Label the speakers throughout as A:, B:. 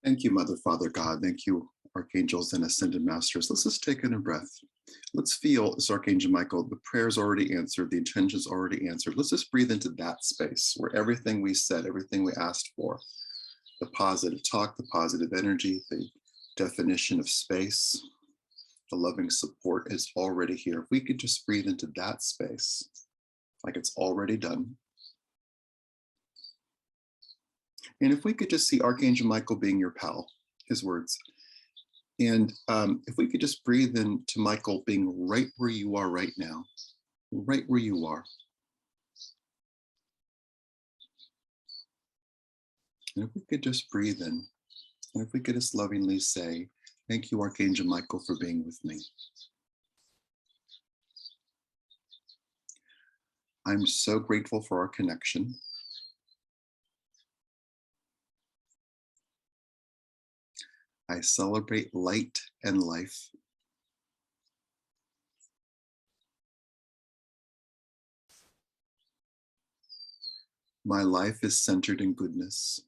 A: Thank you, Mother, Father, God. Thank you, archangels and ascended masters. Let's just take in a breath. Let's feel this Archangel Michael. The prayer's already answered, the intention's already answered. Let's just breathe into that space where everything we said, everything we asked for, the positive talk, the positive energy, the definition of space, the loving support is already here. If we could just breathe into that space like it's already done. And if we could just see Archangel Michael being your pal, his words. And if we could just breathe into Michael being right where you are right now, right where you are. And if we could just breathe in, and if we could just lovingly say, thank you, Archangel Michael, for being with me. I'm so grateful for our connection. I celebrate light and life. My life is centered in goodness.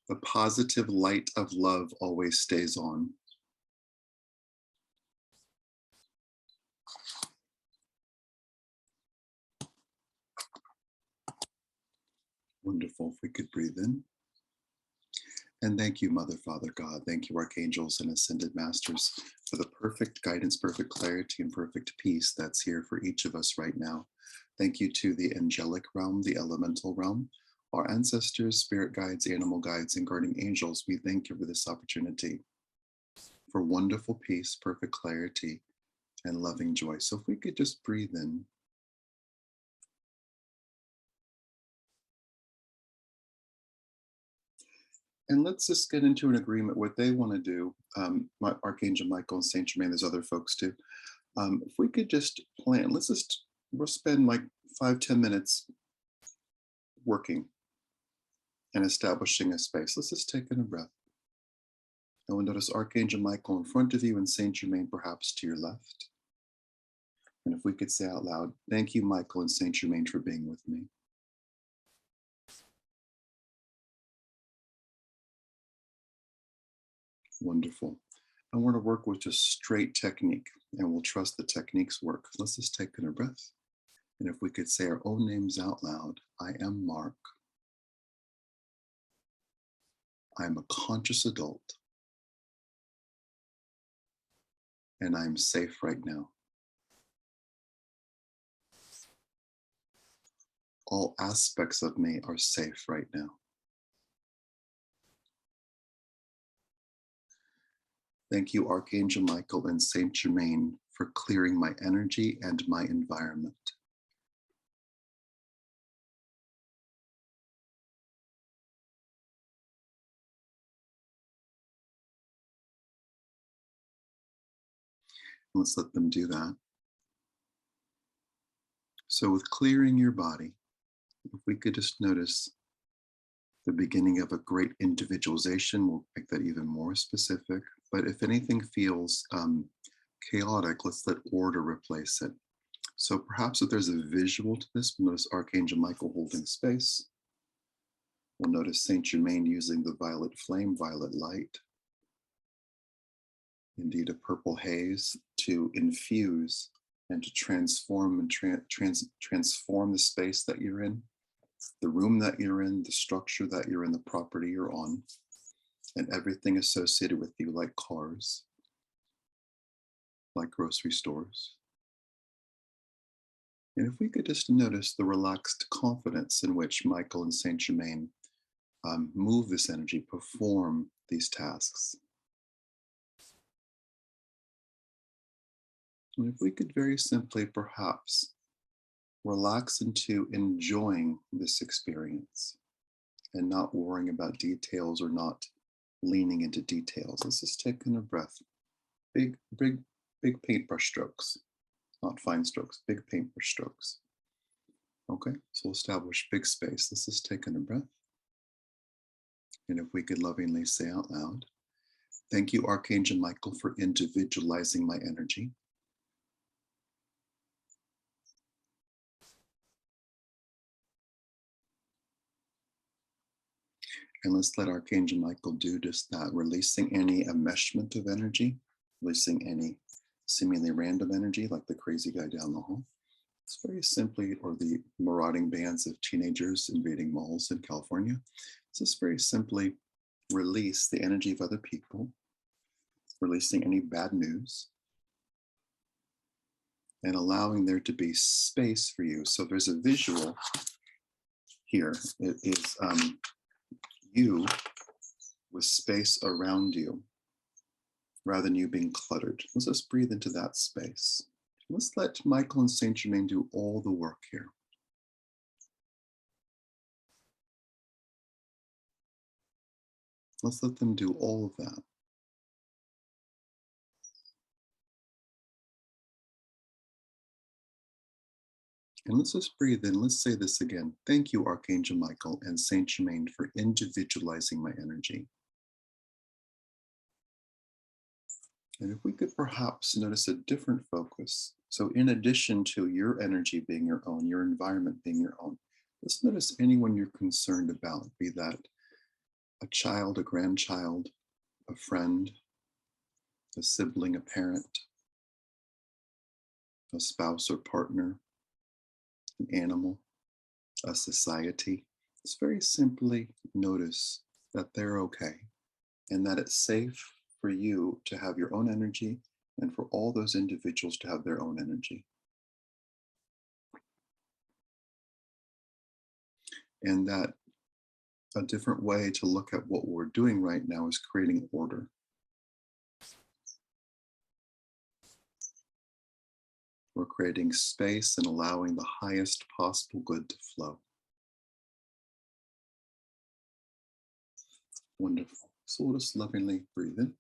A: The positive light of love always stays on. Wonderful. If we could breathe in. And thank you, Mother, Father, God. Thank you, archangels and ascended masters, for the perfect guidance, perfect clarity, and perfect peace that's here for each of us right now. Thank you to the angelic realm, the elemental realm, our ancestors, spirit guides, animal guides, and guardian angels. We thank you for this opportunity, for wonderful peace, perfect clarity, and loving joy. So if we could just breathe in. And let's just get into an agreement what they want to do. Archangel Michael and Saint Germain, there's other folks too. If we could just plan, we'll spend like 5-10 minutes working and establishing a space. Let's just take in a breath. And we'll notice Archangel Michael in front of you and Saint Germain perhaps to your left. And if we could say out loud, thank you, Michael and Saint Germain, for being with me. Wonderful. And we're going to work with just straight technique, and we'll trust the techniques work. Let's just take in a breath. And if we could say our own names out loud, I am Mark. I am a conscious adult. And I'm safe right now. All aspects of me are safe right now. Thank you, Archangel Michael and Saint Germain, for clearing my energy and my environment. Let's let them do that. So with clearing your body, if we could just notice the beginning of a great individualization, we'll make that even more specific. But if anything feels chaotic, let's let order replace it. So perhaps if there's a visual to this, we'll notice Archangel Michael holding space. We'll notice Saint Germain using the violet flame, violet light. Indeed, a purple haze to infuse and to transform and transform the space that you're in, the room that you're in, the structure that you're in, the property you're on, and everything associated with you, like cars, like grocery stores. And if we could just notice the relaxed confidence in which Michael and Saint Germain move this energy, perform these tasks. And if we could very simply perhaps relax into enjoying this experience and not worrying about details or not leaning into details. Let's just take in a breath. Big paintbrush strokes, not fine strokes, big paintbrush strokes. Okay, so we'll establish big space. Let's just take in a breath. And if we could lovingly say out loud, thank you, Archangel Michael, for individualizing my energy. And let's let Archangel Michael do just that, releasing any enmeshment of energy, releasing any seemingly random energy, like the crazy guy down the hall. It's very simply, or the marauding bands of teenagers invading malls in California. It's just very simply release the energy of other people, releasing any bad news, and allowing there to be space for you. So there's a visual here. It is you with space around you, rather than you being cluttered. Let's just breathe into that space. Let's let Michael and Saint Germain do all the work here. Let's let them do all of that. And let's just breathe in. Let's say this again. Thank you, Archangel Michael and Saint Germain, for individualizing my energy. And if we could perhaps notice a different focus. So in addition to your energy being your own, your environment being your own, let's notice anyone you're concerned about, be that a child, a grandchild, a friend, a sibling, a parent, a spouse or partner, an animal, a society. Let's very simply notice that they're okay and that it's safe for you to have your own energy and for all those individuals to have their own energy. And that a different way to look at what we're doing right now is creating order. We're creating space and allowing the highest possible good to flow. Wonderful. So we'll just lovingly breathe in.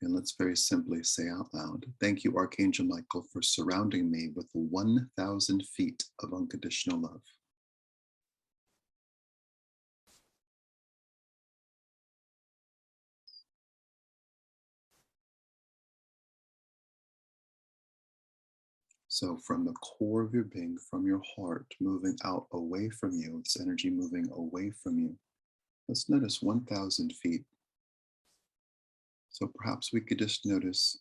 A: And let's very simply say out loud, thank you, Archangel Michael, for surrounding me with 1,000 feet of unconditional love. So from the core of your being, from your heart, moving out away from you, it's energy moving away from you. Let's notice 1,000 feet. So perhaps we could just notice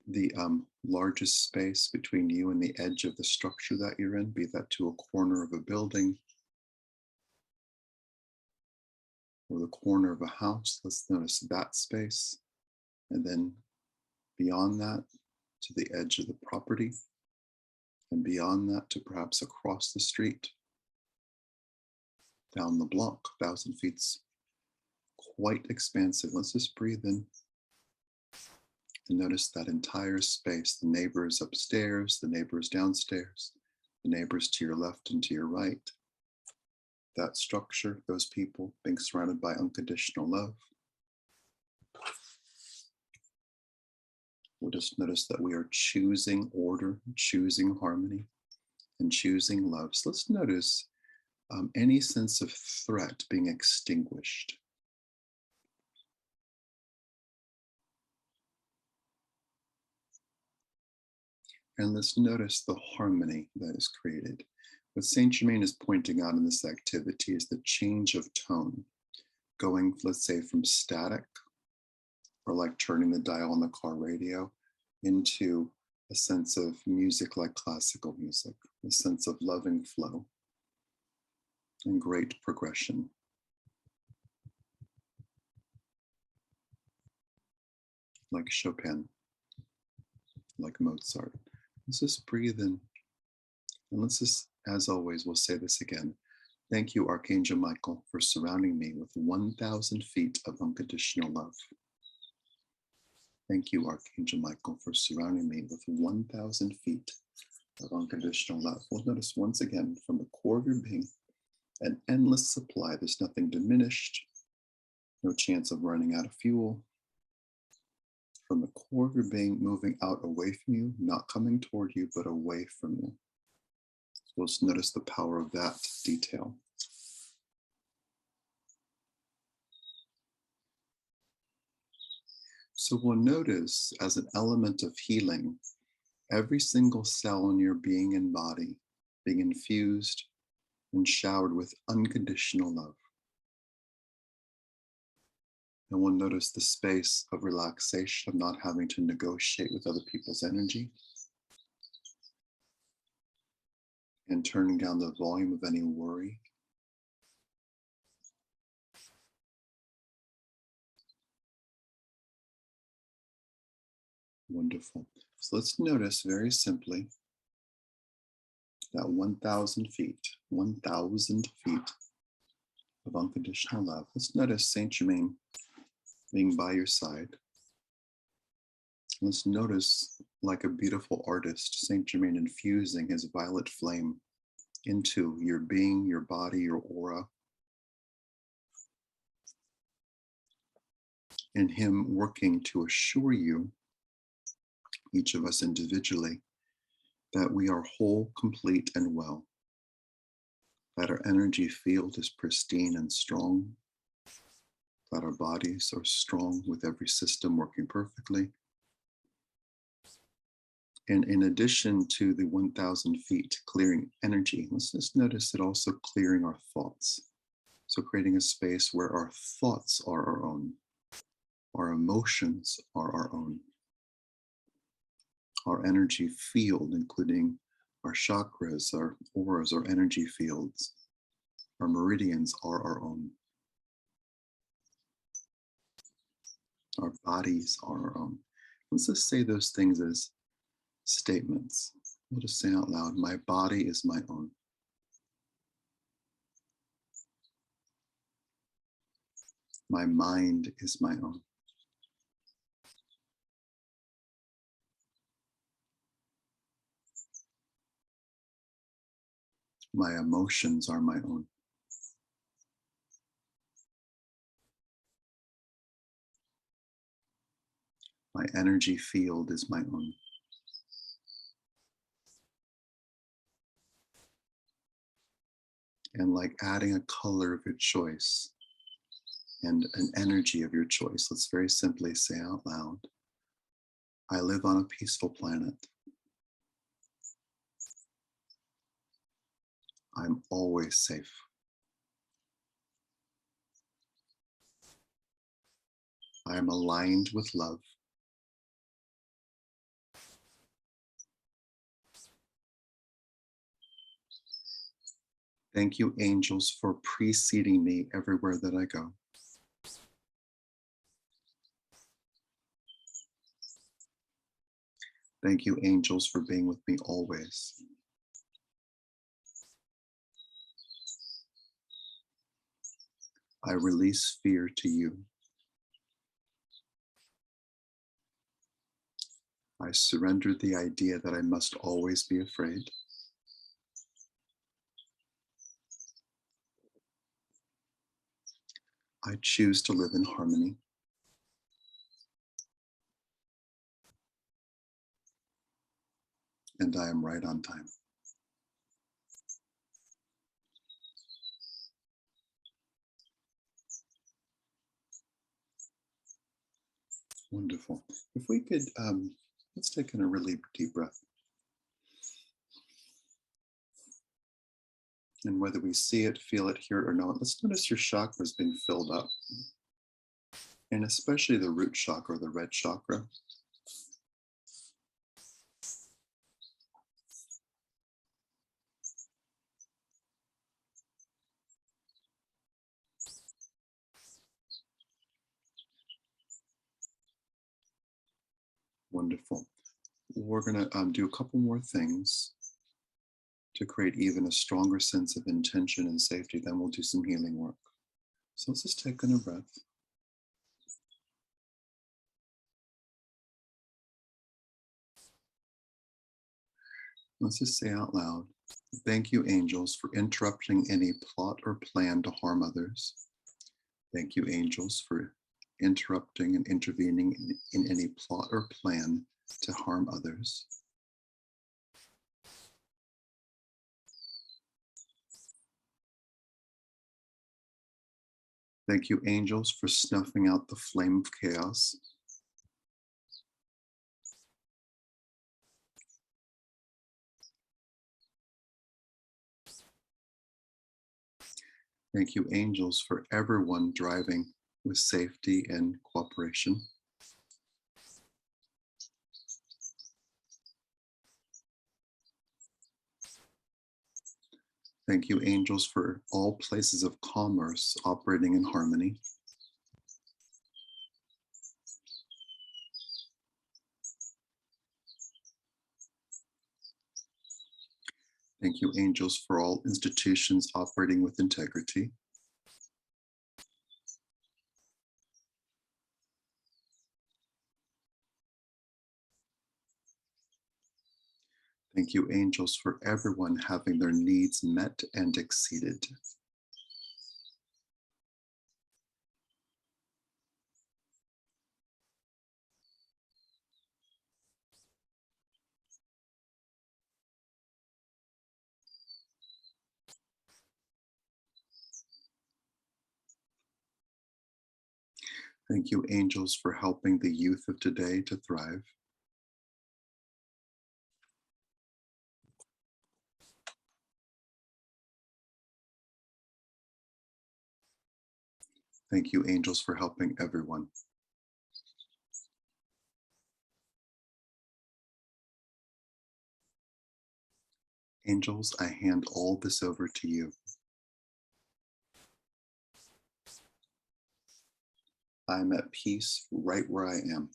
A: the largest space between you and the edge of the structure that you're in, be that to a corner of a building or the corner of a house. Let's notice that space. And then beyond that, to the edge of the property, and beyond that to perhaps across the street, down the block. 1,000 feet's quite expansive. Let's just breathe in and notice that entire space, the neighbors upstairs, the neighbors downstairs, the neighbors to your left and to your right, that structure, those people being surrounded by unconditional love. We'll just notice that we are choosing order, choosing harmony, and choosing love. So let's notice any sense of threat being extinguished. And let's notice the harmony that is created. What Saint Germain is pointing out in this activity is the change of tone, going, let's say, from static, or like turning the dial on the car radio, into a sense of music like classical music, a sense of loving flow and great progression. Like Chopin, like Mozart. Let's just breathe in. And let's just, as always, we'll say this again. Thank you, Archangel Michael, for surrounding me with 1,000 feet of unconditional love. Thank you, Archangel Michael, for surrounding me with 1,000 feet of unconditional love. We'll notice once again from the core of your being, an endless supply. There's nothing diminished, no chance of running out of fuel. From the core of your being, moving out away from you, not coming toward you, but away from you. So we'll just notice the power of that detail. So we'll notice as an element of healing, every single cell in your being and body being infused and showered with unconditional love. And we'll notice the space of relaxation, of not having to negotiate with other people's energy, and turning down the volume of any worry. Wonderful. So let's notice very simply that 1,000 feet of unconditional love. Let's notice Saint Germain being by your side. Let's notice, like a beautiful artist, Saint Germain infusing his violet flame into your being, your body, your aura, and him working to assure you, each of us individually, that we are whole, complete, and well, that our energy field is pristine and strong, that our bodies are strong with every system working perfectly. And in addition to the 1,000 feet clearing energy, let's just notice it also clearing our thoughts. So creating a space where our thoughts are our own, our emotions are our own, our energy field, including our chakras, our auras, our energy fields, our meridians are our own. Our bodies are our own. Let's just say those things as statements. We'll just say out loud, my body is my own. My mind is my own. My emotions are my own. My energy field is my own. And like adding a color of your choice and an energy of your choice, let's very simply say out loud, I live on a peaceful planet. I'm always safe. I am aligned with love. Thank you, angels, for preceding me everywhere that I go. Thank you, angels, for being with me always. I release fear to you. I surrender the idea that I must always be afraid. I choose to live in harmony. And I am right on time. Wonderful. If we could, let's take in a really deep breath. And whether we see it, feel it, hear it, or not, let's notice your chakras being filled up. And especially the root chakra, the red chakra. Wonderful. We're going to do a couple more things to create even a stronger sense of intention and safety. Then we'll do some healing work. So let's just take in a breath. Let's just say out loud, thank you, angels, for interrupting any plot or plan to harm others. Thank you, angels, for interrupting and intervening in any plot or plan to harm others. Thank you, angels, for snuffing out the flame of chaos. Thank you, angels, for everyone driving with safety and cooperation. Thank you, angels, for all places of commerce operating in harmony. Thank you, angels, for all institutions operating with integrity. Thank you, angels, for everyone having their needs met and exceeded. Thank you, angels, for helping the youth of today to thrive. Thank you, angels, for helping everyone. Angels, I hand all this over to you. I'm at peace right where I am.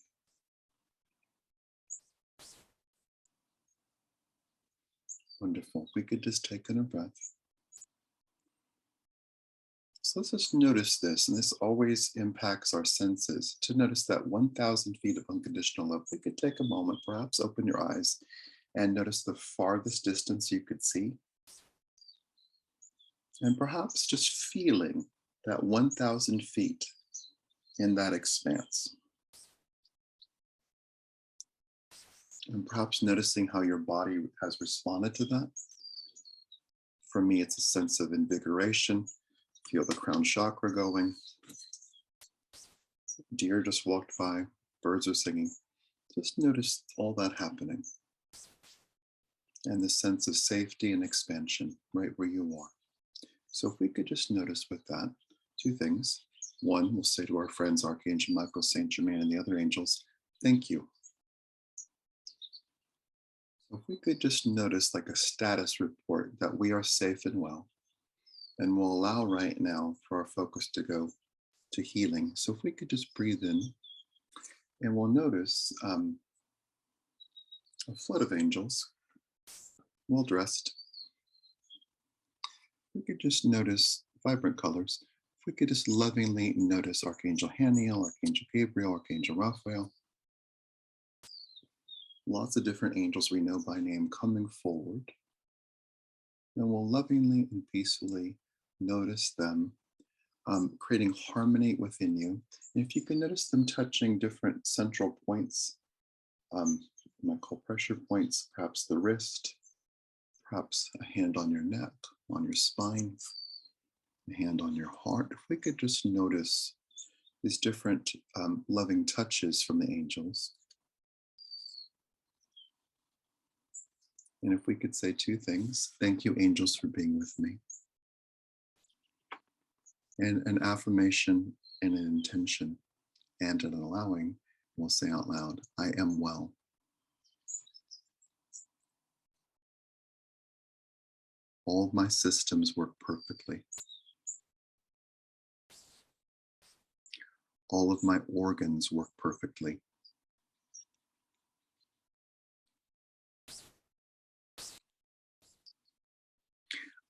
A: Wonderful. We could just take in a breath. So let's just notice this, and this always impacts our senses. To notice that 1,000 feet of unconditional love, we could take a moment, perhaps open your eyes and notice the farthest distance you could see. And perhaps just feeling that 1,000 feet in that expanse. And perhaps noticing how your body has responded to that. For me, it's a sense of invigoration. Feel the crown chakra going. Deer just walked by, birds are singing. Just notice all that happening. And the sense of safety and expansion right where you are. So if we could just notice with that, two things. One, we'll say to our friends, Archangel Michael, Saint Germain, and the other angels, thank you. So if we could just notice like a status report that we are safe and well, and we'll allow right now for our focus to go to healing. So if we could just breathe in, and we'll notice a flood of angels, well dressed. We could just notice vibrant colors. If we could just lovingly notice Archangel Haniel, Archangel Gabriel, Archangel Raphael, lots of different angels we know by name coming forward. And we'll lovingly and peacefully notice them creating harmony within you. And if you can notice them touching different central points, I might call pressure points, perhaps the wrist, perhaps a hand on your neck, on your spine, a hand on your heart. If we could just notice these different loving touches from the angels. And if we could say two things, thank you, angels, for being with me. And an affirmation and an intention and an allowing, we'll say out loud, I am well. All of my systems work perfectly. All of my organs work perfectly.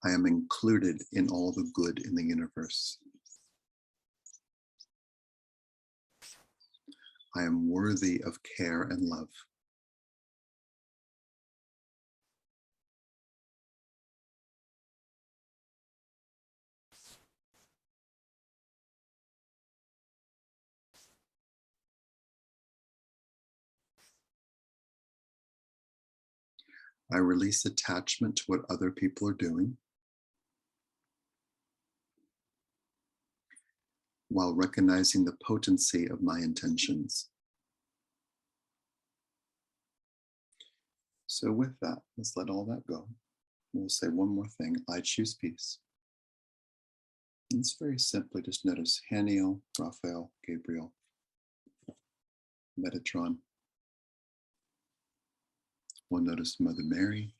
A: I am included in all the good in the universe. I am worthy of care and love. I release attachment to what other people are doing while recognizing the potency of my intentions. So with that, let's let all that go. We'll say one more thing. I choose peace. And it's very simply just notice Haniel, Raphael, Gabriel, Metatron. We'll notice Mother Mary.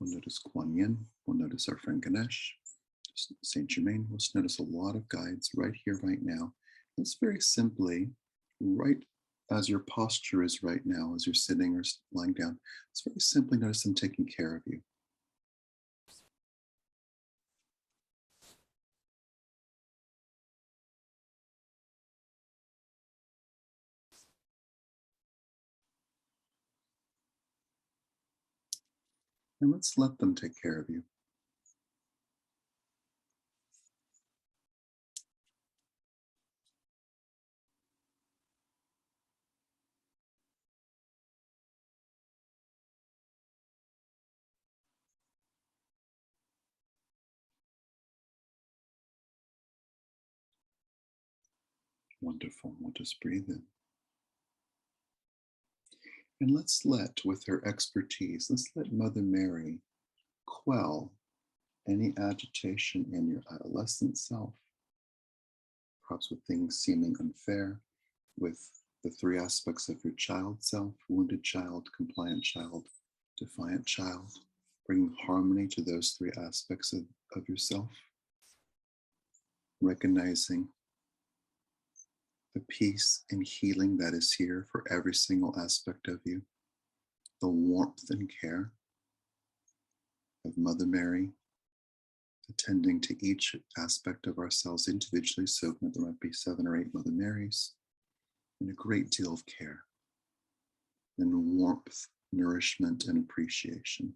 A: We'll notice Kuan Yin. We'll notice our friend Ganesh, Saint Germain. We'll just notice a lot of guides right here, right now. It's very simply, right as your posture is right now, as you're sitting or lying down, it's very simply notice them taking care of you. And let's let them take care of you. Wonderful. We'll just breathe in. And let's let, with her expertise, let's let Mother Mary quell any agitation in your adolescent self, perhaps with things seeming unfair, with the three aspects of your child self: wounded child, compliant child, defiant child, bringing harmony to those three aspects of yourself, recognizing the peace and healing that is here for every single aspect of you, the warmth and care of Mother Mary, attending to each aspect of ourselves individually. So there might be 7 or 8 Mother Marys, and a great deal of care and warmth, nourishment, and appreciation.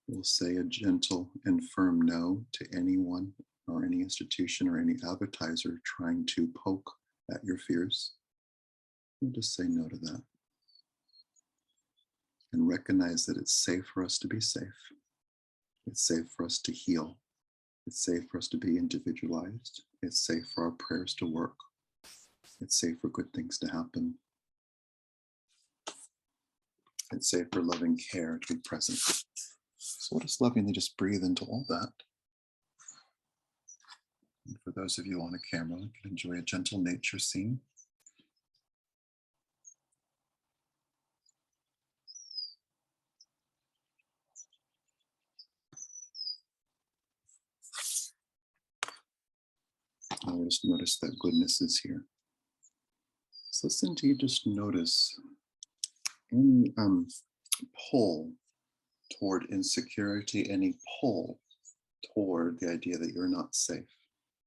A: We'll say a gentle and firm no to anyone or any institution or any advertiser trying to poke at your fears. We'll just say no to that. And recognize that it's safe for us to be safe. It's safe for us to heal. It's safe for us to be individualized. It's safe for our prayers to work. It's safe for good things to happen. It's safe for loving care to be present. So let us lovingly just breathe into all that. And for those of you on a camera, you can enjoy a gentle nature scene. I'll just notice that goodness is here. So listen to you just notice any pull toward insecurity, any pull toward the idea that you're not safe.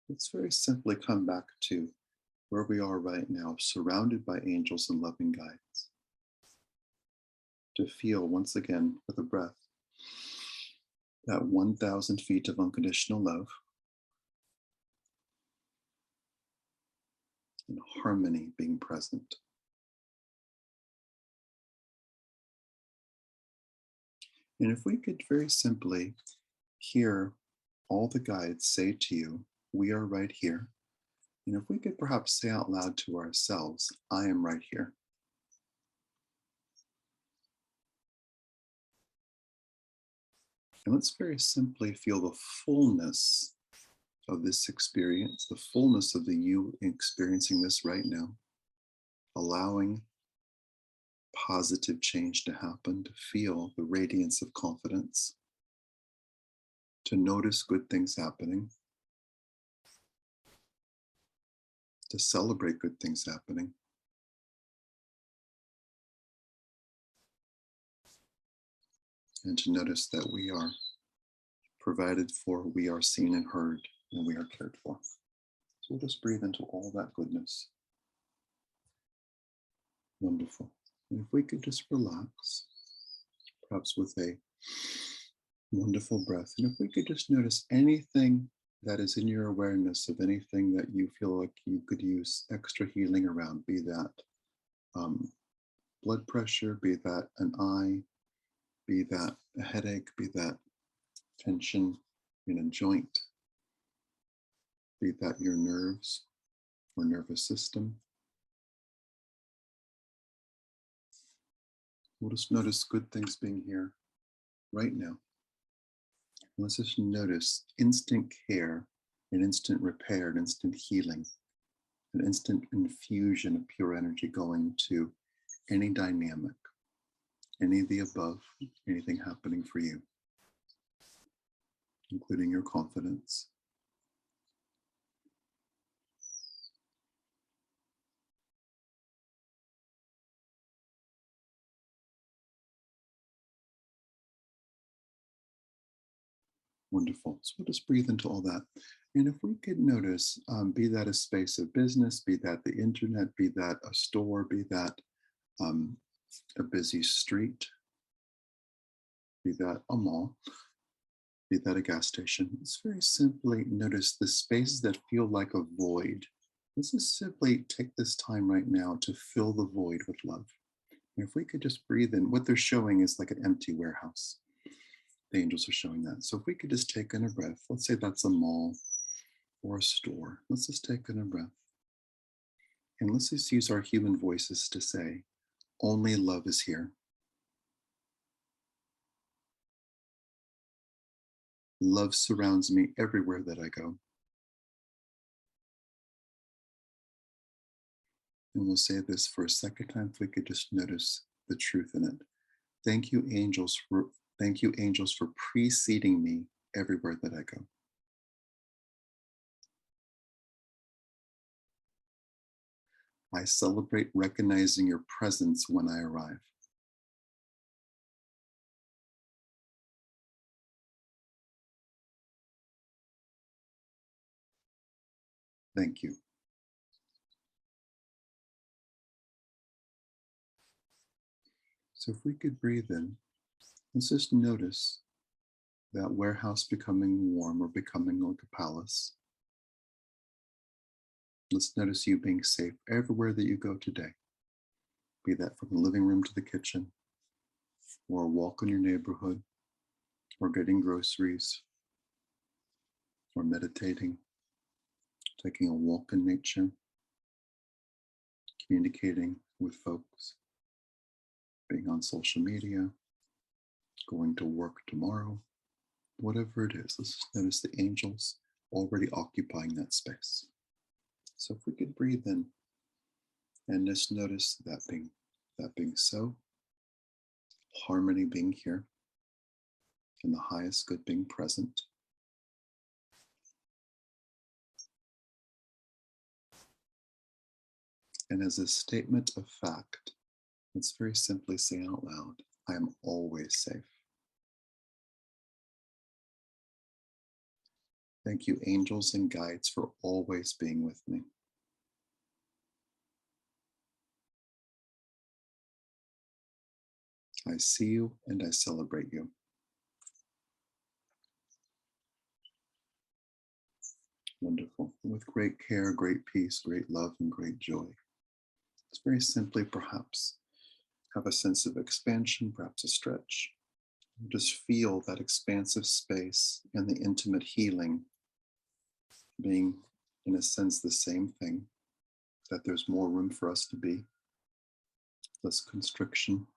A: Let's very simply come back to where we are right now, surrounded by angels and loving guides. To feel once again with a breath that 1,000 feet of unconditional love and harmony being present. And if we could very simply hear all the guides say to you, we are right here. And if we could perhaps say out loud to ourselves, I am right here. And let's very simply feel the fullness of this experience, the fullness of the you experiencing this right now, allowing positive change to happen, to feel the radiance of confidence, to notice good things happening, to celebrate good things happening, and to notice that we are provided for, we are seen and heard, and we are cared for. So we'll just breathe into all that goodness. Wonderful. And if we could just relax, perhaps with a wonderful breath. And if we could just notice anything that is in your awareness of anything that you feel like you could use extra healing around, be that blood pressure, be that an eye, be that a headache, be that tension in a joint, be that your nerves or nervous system. We'll just notice good things being here right now. Let's just notice instant care, an instant repair, an instant healing, an instant infusion of pure energy going to any dynamic, any of the above, anything happening for you, including your confidence. Wonderful. So we'll just breathe into all that. And if we could notice, be that a space of business, be that the internet, be that a store, be that um, a busy street, be that a mall, be that a gas station, let's very simply notice the spaces that feel like a void. Let's just simply take this time right now to fill the void with love. And if we could just breathe in, what they're showing is like an empty warehouse. The angels are showing that. So if we could just take in a breath, let's say that's a mall or a store. Let's just take in a breath. And let's just use our human voices to say, only love is here. Love surrounds me everywhere that I go. And we'll say this for a second time if we could just notice the truth in it. Thank you, angels, for preceding me everywhere that I go. I celebrate recognizing your presence when I arrive. Thank you. So if we could breathe in, let's just notice that warehouse becoming warm or becoming like a palace. Let's notice you being safe everywhere that you go today, be that from the living room to the kitchen, or a walk in your neighborhood, or getting groceries, or meditating, taking a walk in nature, communicating with folks, being on social media, going to work tomorrow, whatever it is. Let's just notice the angels already occupying that space. So if we could breathe in and just notice that being so, harmony being here, and the highest good being present. And as a statement of fact, let's very simply say out loud, I am always safe. Thank you, angels and guides, for always being with me. I see you and I celebrate you. Wonderful. With great care, great peace, great love, and great joy. It's very simply, perhaps, have a sense of expansion, perhaps a stretch. Just feel that expansive space and the intimate healing being, in a sense, the same thing, that there's more room for us to be, less constriction,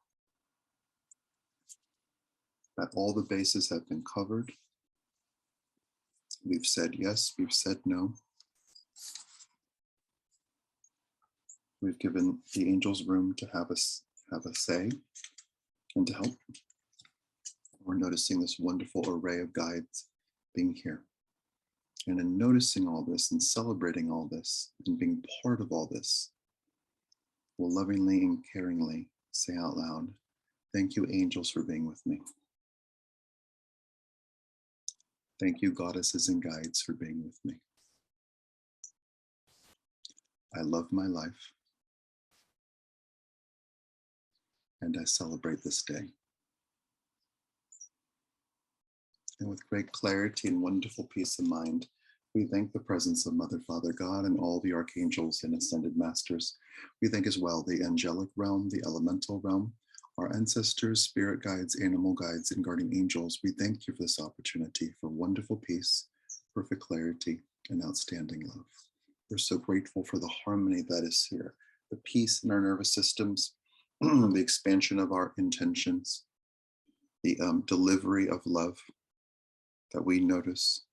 A: that all the bases have been covered. We've said yes, we've said no. We've given the angels room to have a say and to help. We're noticing this wonderful array of guides being here. And in noticing all this and celebrating all this and being part of all this, we'll lovingly and caringly say out loud, thank you, angels, for being with me. Thank you, goddesses and guides, for being with me. I love my life, and I celebrate this day. And with great clarity and wonderful peace of mind, we thank the presence of Mother, Father, God, and all the archangels and ascended masters. We thank as well the angelic realm, the elemental realm, our ancestors, spirit guides, animal guides, and guardian angels. We thank you for this opportunity for wonderful peace, perfect clarity, and outstanding love. We're so grateful for the harmony that is here, the peace in our nervous systems, the expansion of our intentions, the delivery of love that we notice,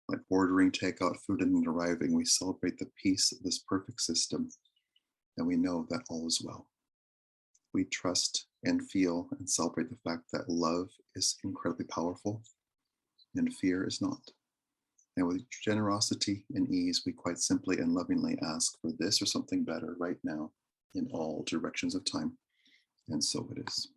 A: like ordering takeout food and then arriving, we celebrate the peace of this perfect system, and we know that all is well. We trust and feel and celebrate the fact that love is incredibly powerful and fear is not. And with generosity and ease, we quite simply and lovingly ask for this or something better right now in all directions of time. And so it is.